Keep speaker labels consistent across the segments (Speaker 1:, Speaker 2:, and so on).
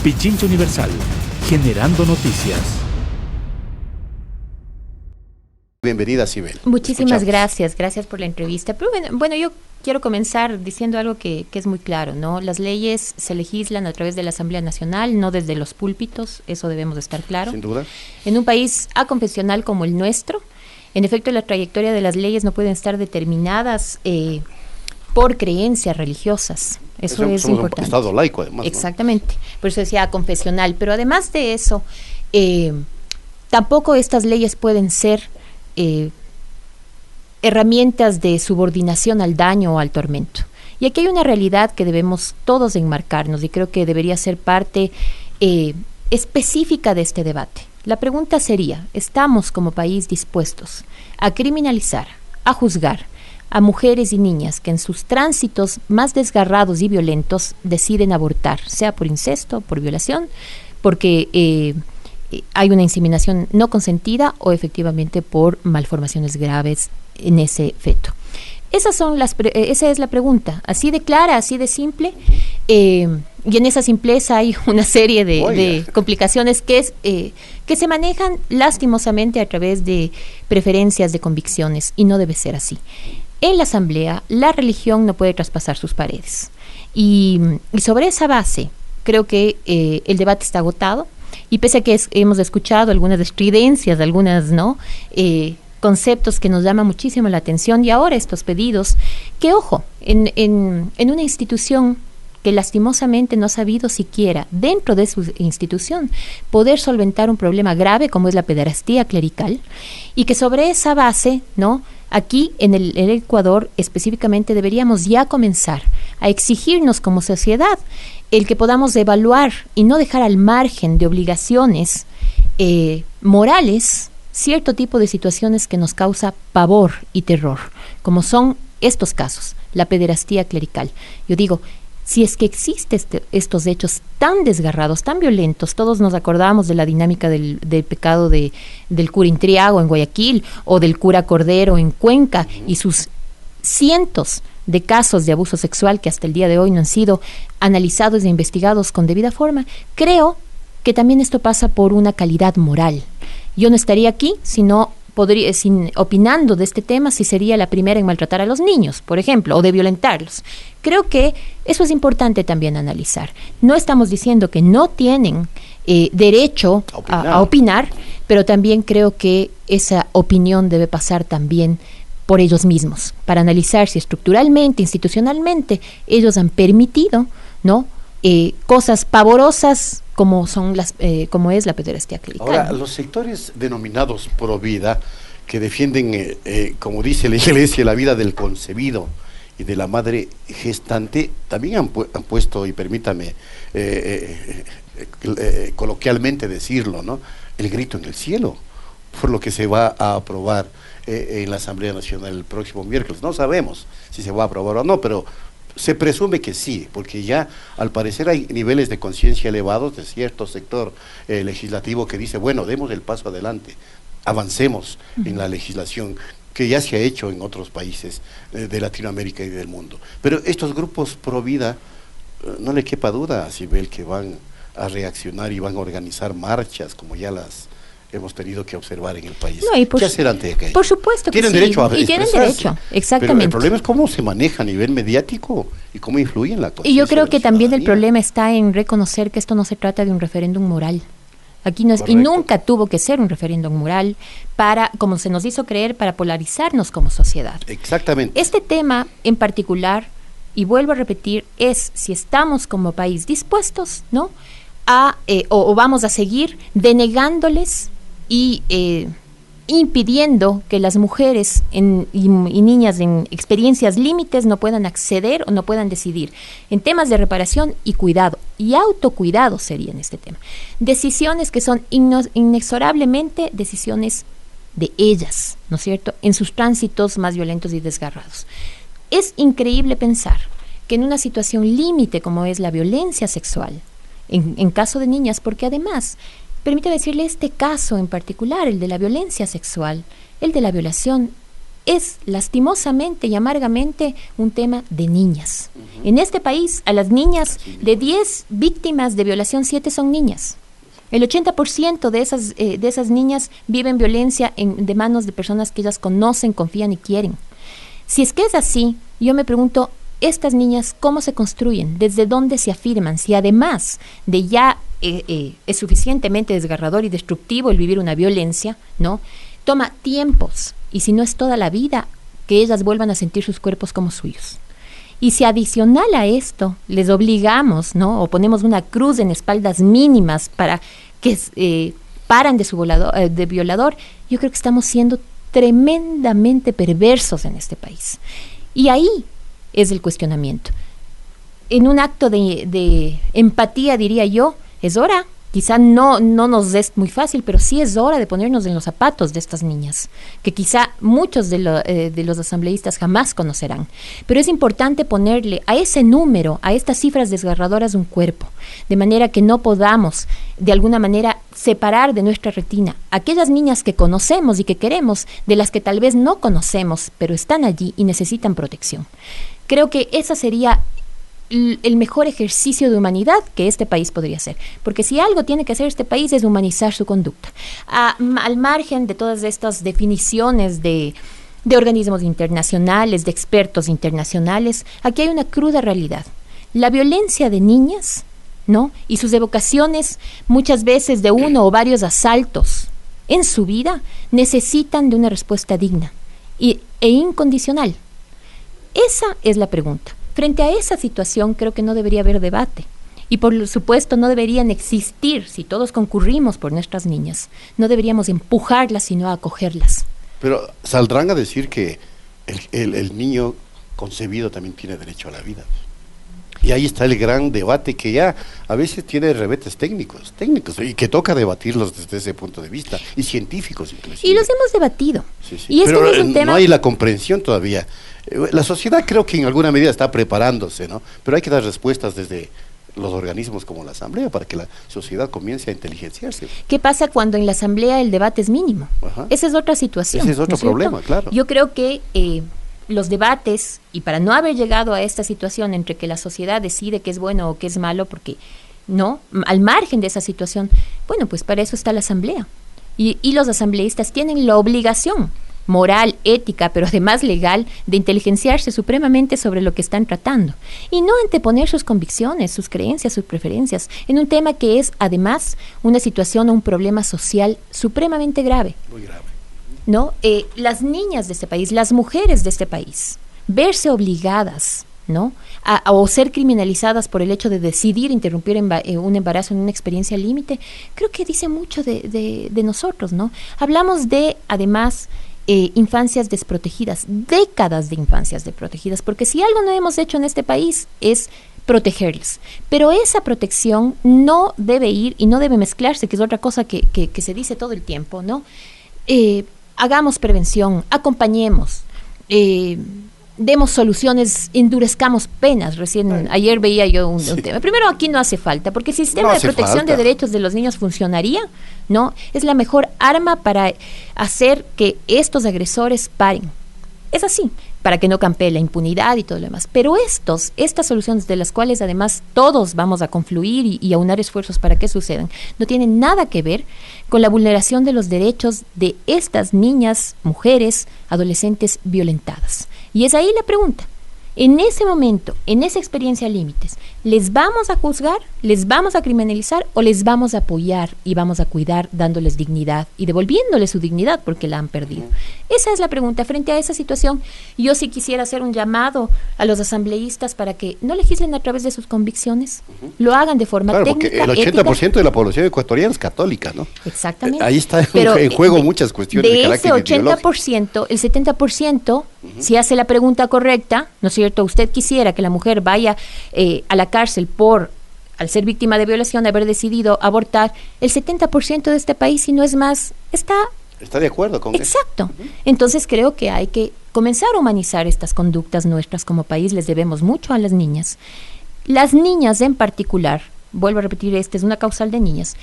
Speaker 1: Pichincha Universal, generando noticias.
Speaker 2: Bienvenida, Sibel.
Speaker 3: Muchísimas gracias por la entrevista. Pero bueno, yo quiero comenzar diciendo algo que es muy claro, ¿no? Las leyes se legislan a través de la Asamblea Nacional, no desde los púlpitos, eso debemos de estar claro.
Speaker 2: Sin duda.
Speaker 3: En un país aconfesional como el nuestro, en efecto, la trayectoria de las leyes no pueden estar determinadas por creencias religiosas. Eso es importante.
Speaker 2: Un Estado laico, además.
Speaker 3: Exactamente. ¿No? Por eso decía aconfesional. Pero además de eso, tampoco estas leyes pueden ser herramientas de subordinación al daño o al tormento. Y aquí hay una realidad que debemos todos enmarcarnos y creo que debería ser parte específica de este debate. La pregunta sería, ¿estamos como país dispuestos a criminalizar, a juzgar a mujeres y niñas que en sus tránsitos más desgarrados y violentos deciden abortar, sea por incesto, por violación, porque hay una inseminación no consentida o efectivamente por malformaciones graves en ese feto? Esa es la pregunta, así de clara, así de simple, y en esa simpleza hay una serie de complicaciones que se manejan lastimosamente a través de preferencias, de convicciones, y no debe ser así. En la Asamblea, la religión no puede traspasar sus paredes, y sobre esa base creo que el debate está agotado, y pese a que hemos escuchado algunas estridencias, algunas conceptos que nos llaman muchísimo la atención, y ahora estos pedidos, que ojo, en una institución que lastimosamente no ha sabido siquiera, dentro de su institución, poder solventar un problema grave como es la pederastía clerical, y que sobre esa base, ¿no?, aquí en el Ecuador específicamente deberíamos ya comenzar a exigirnos como sociedad el que podamos evaluar y no dejar al margen de obligaciones morales cierto tipo de situaciones que nos causa pavor y terror, como son estos casos, la pederastía clerical. Yo digo, si es que existen estos hechos tan desgarrados, tan violentos, todos nos acordamos de la dinámica del pecado del cura Intriago en Guayaquil o del cura Cordero en Cuenca y sus cientos de casos de abuso sexual que hasta el día de hoy no han sido analizados e investigados con debida forma. Creo que también esto pasa por una calidad moral. Yo no estaría aquí opinando de este tema si sería la primera en maltratar a los niños, por ejemplo, o de violentarlos. Creo que eso es importante también analizar. No estamos diciendo que no tienen derecho a opinar, pero también creo que esa opinión debe pasar también por ellos mismos, para analizar si estructuralmente, institucionalmente, ellos han permitido, ¿no?, cosas pavorosas como es la pederastía clerical.
Speaker 2: Ahora, los sectores denominados pro vida, que defienden, como dice la Iglesia, la vida del concebido y de la madre gestante, también han puesto, y permítame coloquialmente decirlo, ¿no?, el grito en el cielo por lo que se va a aprobar en la Asamblea Nacional el próximo miércoles. No sabemos si se va a aprobar o no, pero se presume que sí, porque ya al parecer hay niveles de conciencia elevados de cierto sector legislativo que dice, bueno, demos el paso adelante, avancemos en la legislación que ya se ha hecho en otros países de Latinoamérica y del mundo. Pero estos grupos pro vida, no le quepa duda, Sibel, que van a reaccionar y van a organizar marchas como ya las hemos tenido que observar en el país.
Speaker 3: No,
Speaker 2: ¿Qué hacer ante aquello?
Speaker 3: Por supuesto que
Speaker 2: tienen
Speaker 3: sí.
Speaker 2: Derecho a
Speaker 3: y tienen derecho, exactamente.
Speaker 2: Pero el problema es cómo se maneja a nivel mediático y cómo influye en la conciencia.
Speaker 3: Y yo creo que también el problema está en reconocer que esto no se trata de un referéndum moral. Aquí no es, y nunca tuvo que ser un referéndum moral para, como se nos hizo creer, para polarizarnos como sociedad.
Speaker 2: Exactamente.
Speaker 3: Este tema en particular, y vuelvo a repetir, es si estamos como país dispuestos, ¿no?, o vamos a seguir denegándoles y impidiendo que las mujeres y niñas en experiencias límites no puedan acceder o no puedan decidir en temas de reparación y cuidado, y autocuidado sería en este tema. Decisiones que son inexorablemente decisiones de ellas, ¿no es cierto?, en sus tránsitos más violentos y desgarrados. Es increíble pensar que en una situación límite como es la violencia sexual, en caso de niñas, porque además, permítame decirle, este caso en particular, el de la violencia sexual, el de la violación, es lastimosamente y amargamente un tema de niñas. En este país, a las niñas, de 10 víctimas de violación, 7 son niñas. El 80% de esas niñas viven violencia de manos de personas que ellas conocen, confían y quieren. Si es que es así, yo me pregunto, estas niñas, ¿cómo se construyen? ¿Desde dónde se afirman? Si además de ya es suficientemente desgarrador y destructivo el vivir una violencia, ¿no? Toma tiempos, y si no es toda la vida, que ellas vuelvan a sentir sus cuerpos como suyos. Y si adicional a esto les obligamos, ¿no? O ponemos una cruz en espaldas mínimas para que paran de violador, yo creo que estamos siendo tremendamente perversos en este país. Y ahí es el cuestionamiento. En un acto de empatía, diría yo, es hora, quizá no nos es muy fácil, pero sí es hora de ponernos en los zapatos de estas niñas, que quizá muchos de los asambleístas jamás conocerán. Pero es importante ponerle a ese número, a estas cifras desgarradoras, un cuerpo, de manera que no podamos, de alguna manera, separar de nuestra retina aquellas niñas que conocemos y que queremos, de las que tal vez no conocemos, pero están allí y necesitan protección. Creo que esa sería el mejor ejercicio de humanidad que este país podría hacer, porque si algo tiene que hacer este país es humanizar su conducta, al margen de todas estas definiciones de organismos internacionales, de expertos internacionales. Aquí hay una cruda realidad: la violencia de niñas, ¿no? Y sus evocaciones, muchas veces de uno o varios asaltos en su vida, necesitan de una respuesta digna e incondicional. Esa es la pregunta. Frente a esa situación, creo que no debería haber debate. Y por supuesto no deberían existir, si todos concurrimos por nuestras niñas, no deberíamos empujarlas, sino acogerlas.
Speaker 2: Pero saldrán a decir que el niño concebido también tiene derecho a la vida. Y ahí está el gran debate que ya a veces tiene revetes técnicos, y que toca debatirlos desde ese punto de vista, y científicos inclusive.
Speaker 3: Y los hemos debatido.
Speaker 2: Sí, sí.
Speaker 3: Y
Speaker 2: pero
Speaker 3: no es un tema...
Speaker 2: no hay la comprensión todavía. La sociedad creo que en alguna medida está preparándose, ¿no? Pero hay que dar respuestas desde los organismos como la Asamblea para que la sociedad comience a inteligenciarse.
Speaker 3: ¿Qué pasa cuando en la Asamblea el debate es mínimo?
Speaker 2: Ajá.
Speaker 3: Esa es otra situación.
Speaker 2: Ese es otro
Speaker 3: ¿no es cierto?
Speaker 2: problema, claro.
Speaker 3: Yo creo que los debates, y para no haber llegado a esta situación entre que la sociedad decide qué es bueno o qué es malo, porque no, al margen de esa situación, bueno, pues para eso está la Asamblea. Y los asambleístas tienen la obligación moral, ética, pero además legal, de inteligenciarse supremamente sobre lo que están tratando y no anteponer sus convicciones, sus creencias, sus preferencias en un tema que es además una situación o un problema social supremamente grave.
Speaker 2: Muy grave.
Speaker 3: ¿No? Las niñas de este país, las mujeres de este país, verse obligadas, ¿no? O ser criminalizadas por el hecho de decidir interrumpir un embarazo en una experiencia límite, creo que dice mucho de nosotros, ¿no? Hablamos de, además, infancias desprotegidas, décadas de infancias desprotegidas, porque si algo no hemos hecho en este país es protegerles, pero esa protección no debe ir y no debe mezclarse, que es otra cosa que se dice todo el tiempo, ¿no? Hagamos prevención, acompañemos, demos soluciones, endurezcamos penas. Ayer veía yo un tema. Primero, aquí no hace falta, porque el sistema de protección de derechos de los niños funcionaría, ¿no? Es la mejor arma para hacer que estos agresores paren. Es así, para que no campee la impunidad y todo lo demás. Pero estas soluciones, de las cuales además todos vamos a confluir y aunar esfuerzos para que sucedan, no tienen nada que ver con la vulneración de los derechos de estas niñas, mujeres, adolescentes violentadas. Y es ahí la pregunta. En ese momento, en esa experiencia límites, ¿les vamos a juzgar, les vamos a criminalizar o les vamos a apoyar y vamos a cuidar dándoles dignidad y devolviéndoles su dignidad porque la han perdido? Esa es la pregunta. Frente a esa situación, yo sí quisiera hacer un llamado a los asambleístas para que no legislen a través de sus convicciones, lo hagan de forma técnica,
Speaker 2: porque el 80%
Speaker 3: ética.
Speaker 2: de la población ecuatoriana es católica, ¿no?
Speaker 3: Exactamente.
Speaker 2: Ahí está en juego muchas cuestiones de carácter ideológico.
Speaker 3: De ese 80%, el 70%, si hace la pregunta correcta, ¿no es cierto? Usted quisiera que la mujer vaya a la cárcel al ser víctima de violación, haber decidido abortar, el 70% de este país, si no es más, está
Speaker 2: de acuerdo con eso.
Speaker 3: Exacto. Entonces creo que hay que comenzar a humanizar estas conductas nuestras como país. Les debemos mucho a las niñas. Las niñas en particular, vuelvo a repetir, esta es una causal de niñas,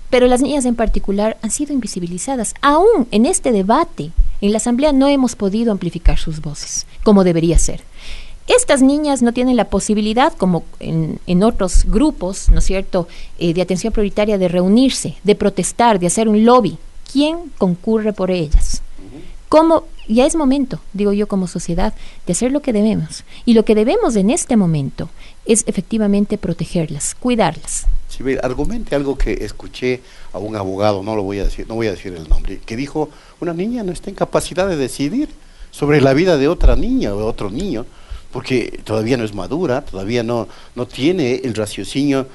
Speaker 3: pero las niñas en particular han sido invisibilizadas. Aún en este debate En la Asamblea no hemos podido amplificar sus voces, como debería ser. Estas niñas no tienen la posibilidad, como en otros grupos, ¿no es cierto?, de atención prioritaria, de reunirse, de protestar, de hacer un lobby. ¿Quién concurre por ellas? ¿Cómo? Ya es momento, digo yo, como sociedad, de hacer lo que debemos. Y lo que debemos en este momento es efectivamente protegerlas, cuidarlas.
Speaker 2: Sí, argumente algo que escuché a un abogado, no voy a decir el nombre, que dijo: una niña no está en capacidad de decidir sobre la vida de otra niña o de otro niño, porque todavía no es madura, todavía no tiene el raciocinio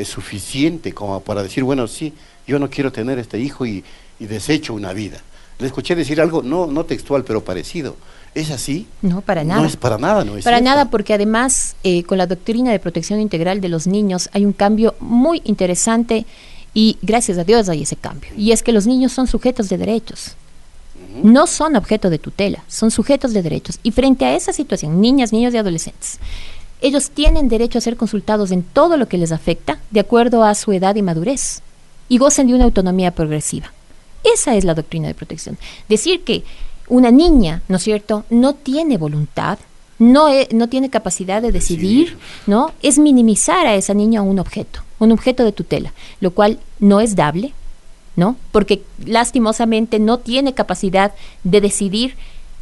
Speaker 2: suficiente como para decir, bueno, sí, yo no quiero tener este hijo y desecho una vida. Le escuché decir algo, no textual, pero parecido. ¿Es así?
Speaker 3: No, para nada.
Speaker 2: No es para nada, no es
Speaker 3: para
Speaker 2: cierto.
Speaker 3: nada, porque además con la doctrina de protección integral de los niños hay un cambio muy interesante y gracias a Dios hay ese cambio. Y es que los niños son sujetos de derechos. No son objeto de tutela, son sujetos de derechos. Y frente a esa situación, niñas, niños y adolescentes, ellos tienen derecho a ser consultados en todo lo que les afecta de acuerdo a su edad y madurez y gozan de una autonomía progresiva. Esa es la doctrina de protección. Decir que una niña, ¿no es cierto?, no tiene voluntad, no tiene capacidad de decidir, ¿no?, es minimizar a esa niña a un objeto de tutela, lo cual no es dable, ¿no?, porque lastimosamente no tiene capacidad de decidir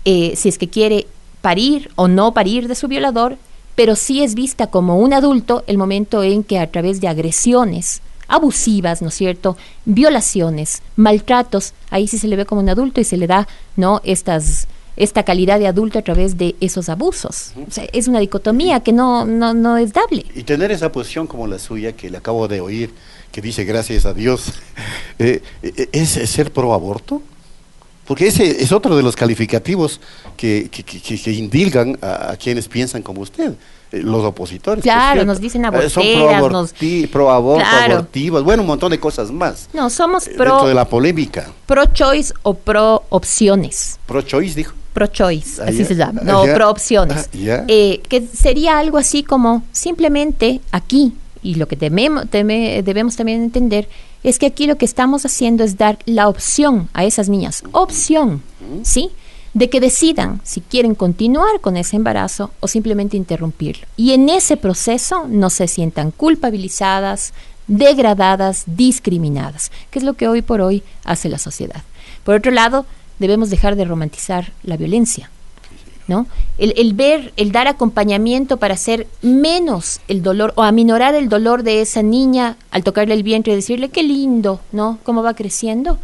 Speaker 3: si es que quiere parir o no parir de su violador, pero sí es vista como un adulto el momento en que a través de agresiones abusivas, ¿no es cierto?, violaciones, maltratos, ahí sí se le ve como un adulto y se le da, ¿no?, esta calidad de adulto a través de esos abusos. O sea, es una dicotomía que no es dable.
Speaker 2: Y tener esa posición como la suya, que le acabo de oír, que dice gracias a Dios, ¿es ser pro aborto? Porque ese es otro de los calificativos que indilgan a quienes piensan como usted. Los opositores.
Speaker 3: Claro, nos dicen aborteras.
Speaker 2: Son pro aborto, claro, abortivas, bueno, un montón de cosas más.
Speaker 3: No, somos
Speaker 2: dentro de la polémica.
Speaker 3: Pro choice o pro opciones.
Speaker 2: Pro choice, dijo.
Speaker 3: Pro choice, así se llama. No, pro opciones. Que sería algo así como simplemente aquí, y lo que debemos también entender, es que aquí lo que estamos haciendo es dar la opción a esas niñas, opción, ¿sí?, de que decidan si quieren continuar con ese embarazo o simplemente interrumpirlo. Y en ese proceso no se sientan culpabilizadas, degradadas, discriminadas, que es lo que hoy por hoy hace la sociedad. Por otro lado, debemos dejar de romantizar la violencia, ¿no? El dar acompañamiento para hacer menos el dolor o aminorar el dolor de esa niña al tocarle el vientre y decirle qué lindo, ¿no?, cómo va creciendo,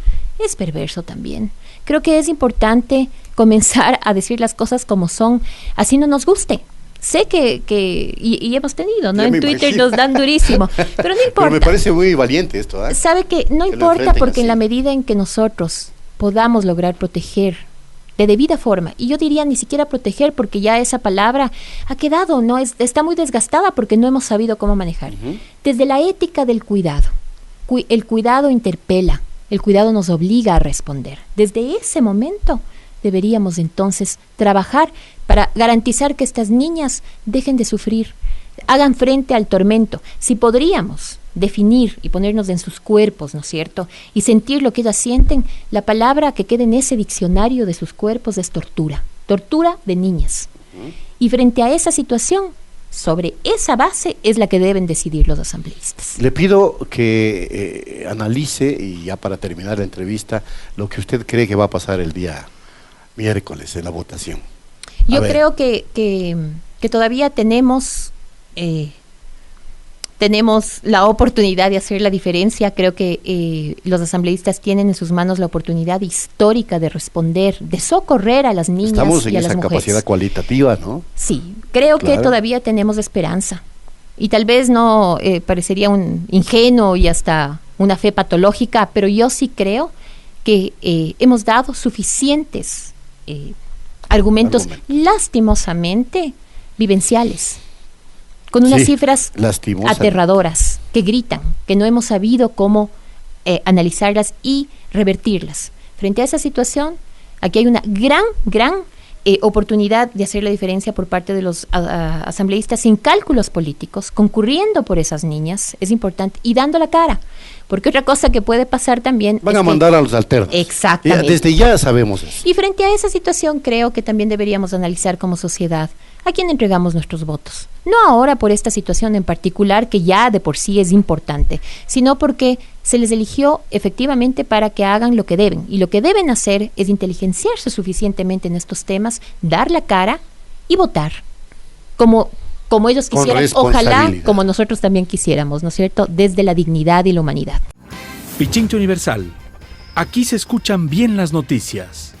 Speaker 3: es perverso también. Creo que es importante comenzar a decir las cosas como son, así no nos guste. Sé y hemos tenido, ¿no? En Twitter imagino. Nos dan durísimo, pero no importa.
Speaker 2: Pero me parece muy valiente esto, ¿eh?
Speaker 3: Sabe que no importa, porque así, en la medida en que nosotros podamos lograr proteger de debida forma, y yo diría ni siquiera proteger, porque ya esa palabra ha quedado, ¿no? Está muy desgastada porque no hemos sabido cómo manejar. Desde la ética del cuidado, el cuidado interpela, el cuidado nos obliga a responder. Desde ese momento deberíamos entonces trabajar para garantizar que estas niñas dejen de sufrir, hagan frente al tormento. Si podríamos definir y ponernos en sus cuerpos, ¿no es cierto?, y sentir lo que ellas sienten, la palabra que queda en ese diccionario de sus cuerpos es tortura de niñas. Y frente a esa situación, sobre esa base es la que deben decidir los asambleístas.
Speaker 2: Le pido que analice, y ya para terminar la entrevista, lo que usted cree que va a pasar el día miércoles en la votación.
Speaker 3: Yo creo que todavía tenemos la oportunidad de hacer la diferencia. Creo que los asambleístas tienen en sus manos la oportunidad histórica de responder, de socorrer a las niñas y a las mujeres.
Speaker 2: Estamos en esa capacidad cualitativa, ¿no?
Speaker 3: Sí, creo que todavía tenemos esperanza. Y tal vez no parecería un ingenuo y hasta una fe patológica, pero yo sí creo que hemos dado suficientes argumentos lastimosamente vivenciales, con unas cifras aterradoras que gritan, que no hemos sabido cómo analizarlas y revertirlas. Frente a esa situación, aquí hay una gran oportunidad de hacer la diferencia por parte de los asambleístas sin cálculos políticos, concurriendo por esas niñas, es importante, y dando la cara. Porque otra cosa que puede pasar también
Speaker 2: Van a mandar a los alternos.
Speaker 3: Exactamente.
Speaker 2: Desde ya sabemos eso.
Speaker 3: Y frente a esa situación creo que también deberíamos analizar como sociedad a quién entregamos nuestros votos. No ahora por esta situación en particular, que ya de por sí es importante, sino porque se les eligió efectivamente para que hagan lo que deben. Y lo que deben hacer es inteligenciarse suficientemente en estos temas, dar la cara y votar. Como ellos
Speaker 2: Con
Speaker 3: quisieran, ojalá
Speaker 2: responsabilidad.
Speaker 3: como nosotros también quisiéramos, ¿no es cierto?, desde la dignidad y la humanidad.
Speaker 1: Pichincha Universal. Aquí se escuchan bien las noticias.